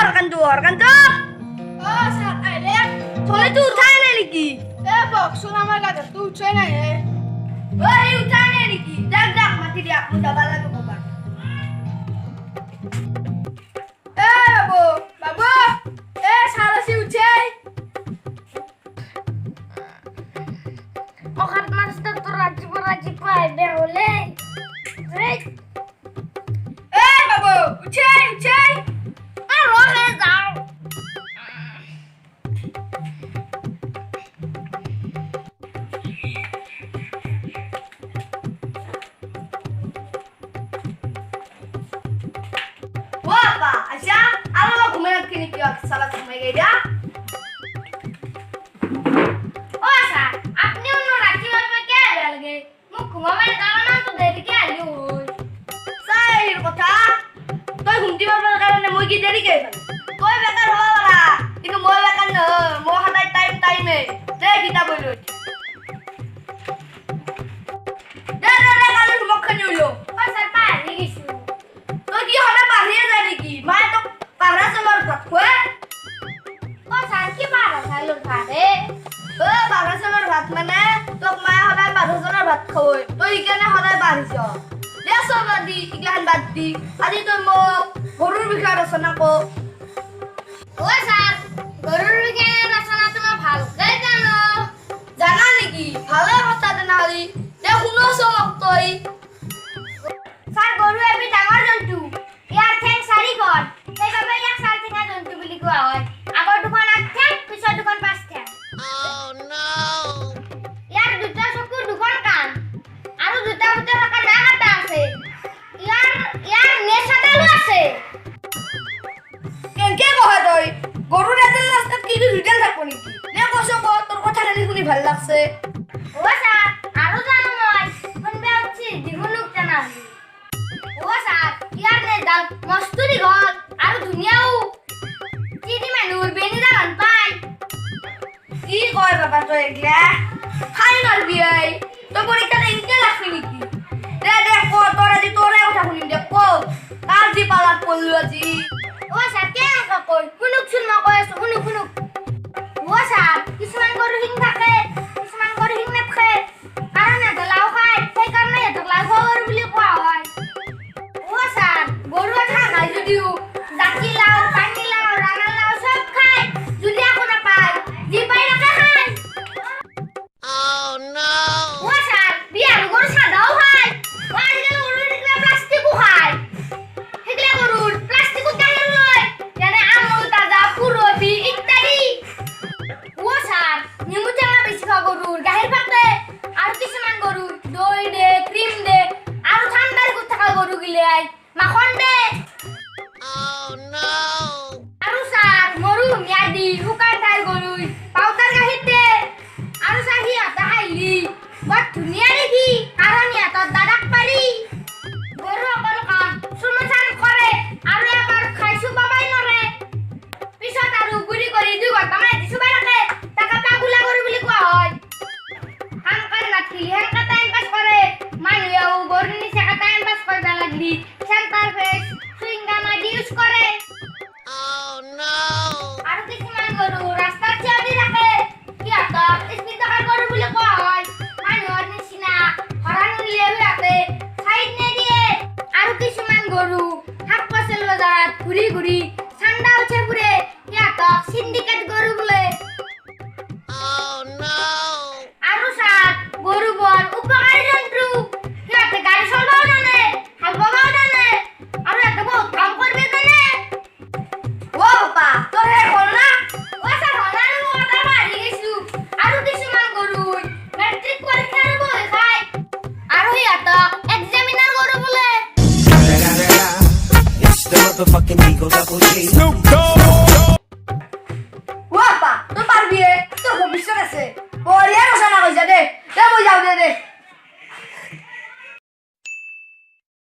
হরকান্তু ও sir আইলে তোলে তুই উঠায় না নাকি এ বক্সুন আমার কাছে তুই উঠছে না এ ওই উঠায় না নাকি দেখ দেখ মাটি দিয়া মুদা বালা তো বাবা এ বাবু বাবু এ সারাসি উঠছে ওখান মাস্টার তো রাজি পায় বের হলে এ বাবু উঠছে উঠছে আর রহে যাও বাবা আচ্ছা আলো ঘুমে রাখতে নি কি সালা ঘুমে গেয়া ও স্যার আপনি অন্য রাখি বাবা কে লাগে মুখ ঘুমাবার কারণে তো দেরি কে আলি হই সাইর কথা তুই ঘুমতি পারবার কারণে মই কি দেরি কে তুই বেকার হওয়া বালা কিন্তু মই বেকার ন মই হাতাই টাইমে দে কিতা বইল দে কালে মুখখানি হইলো ও স্যার পারি গেছি তুই কি হঠাৎ বাহিরে যায় নাকি মায়ে তো পাহরা চলার ভাত খোয়ে ও স্যার কি পারা খাইলো খাবে ও পাহরা চলার ভাত মানে তোক মায়ে সদায় 12 ভাত খাওয়াই তই ইকানে সদায় বাঢ়িছ দে চব দি ইগলাখান বাদ দি আজি তই মোক গৰুৰ বিষয়ে ৰচনা ক ও স্যার গরুর বিজ্ঞানের রচনা তুমি ভালকে জানো জানা নেকি ভালে কথা তেনেহ'লে দে শুনছ মোক তই স্যার গরু এবি ডাঙৰ জন্তু ইয়াৰ ঠেং চাৰিখন সেইবাবে ইয়াক চাৰিঠেঙীয়া জন্তু বুলি কোৱা হয় আগৰ দুখন আঠ ঠেং পিছৰ দুখন পাঁচ ঠেং ইয়াৰ দুটা চকু দুখন কাণ আৰু দুটা ফুটা থকা নাক এটা আছে ইয়াৰ নেছ এডালো আছে কেনকে কয় তই গৰুৰ এডাল ৰাস্তাত কি দুডাল থাকব নেকি নে কছ ক তোৰ কথাখিনি শুনি ভাল লাগছে ও স্যাৰ আৰু জানো মই শুনবে হচ্ছি দীঘলুক জানা ও স্যাৰ ইয়াৰ নেছডাল মস্ত দীঘল আৰু ধুনীয়াও চিনি মানুহৰ বেনিডাল হান পায় কি কয় বাবা তই এগলা খাই নলবি আই তই পৰীক্ষাত এনকে লাগবি নেকি দে ক তোৰ আজি তোৰে কথা শুনিম দে ক কাৰ যি পালাত পল্লু আজি ও স্যার কেনেকা কয় শুনুকচোন মই কৈ আছো শুনুক ও স্যার কিছুমান গৰু শিং থাকে কিছুমান গৰু শিং নাথাকে কাৰণ সিহঁতে লাও খায় সেইকাৰণে সিহঁতক লাও খোৱা গৰু বুলি কোৱা হয় ও স্যাৰ গৰু এটা খাই যদিও জাতি লাও পানী লাও ৰাঙালাও চব খায় যদি একো নাপায় যি পাই তাকে খায় ও স্যার বিয়াৰ গৰু সাদাও খায় আজিকালি গৰু দেখিলে প্লাষ্টিকো খায় সেইগিলা গৰুৰ প্লাষ্টিকত গাখীৰ লয় যেনে আমুল তাজা পুৰবি ইত্যাদি ও স্যাৰ নেমু টেঙা বেছি খোৱা গৰুৰ গাখীৰ ফাটে আৰু কিছুমান গৰুৰ দৈ দে ক্ৰীম দে আৰু ঠাণ্ডাৰ গুট থকা গৰু গিলাই মাখন দে আৰু স্যাৰ মৰুভূমি আদি শুকান ঠাইৰ গৰুই পাউডাৰ গাখীৰ দে আৰু স্যাৰ সিহঁতে খাইলি বৰ ধুনীয়া দেখি কাৰণ সিহঁতৰ দাদাক পাৰি গৰু অকল কাম চুমচান কৰে আৰু এবাৰ খাইছো পাবাই নৰে পিছত আৰু গুৰি কৰি 2 ঘণ্টামান এটি চুবাই থাকে তাকে পাগুলা গৰু বুলি কোৱা হয় কাম কৰি নাথিলি হেনকা টাইম পাছ কৰে মানুহেও গৰু নিচাকে টাইম পাছ কৰিব লাগলি চেণ্টাৰ ফেচ চুইংগাম আদি ইউজ কৰে আৰু কিছুমান গৰু ৰাস্তাত থিয় দি থাকে সিহঁতক স্পীড ব্ৰেকাৰ গৰু বুলি কোৱা হয় মানুহৰ নিচিনা হৰণ উলিয়াই সিহঁতে চাইড নিদিয়ে আৰু কিছুমান গৰু শাক পাচলি বজাৰত ঘূৰি ঘূৰি ঠাণ্ডা উঠে ফুৰে সিহঁতক চিণ্ডিকেট গৰু বোলে আৰু স্যাৰ গৰু বৰ উপকাৰী জন্তু সিহঁতে গাড়ী চলাবও জানে হাল বাবও জানে আৰু সিহঁতে বহুত কাম কৰিব জানে ও বাবা তোৰ হে হ'ল না ও স্যাৰ হনাৰু কথা মাৰি গৈছো আৰু কিছুমান গৰু মেট্ৰিক পৰীক্ষাৰ বহি খায় আৰু সিহঁতক এক্সামিনাৰ গৰু বোলে It's the motherfucking Eagle Double G. ও বাবা তোৰ পাৰবি তোৰ ভৱিষ্যত আছে বঢ়িয়া ৰচনা কৈছা দে মই যাওঁ দে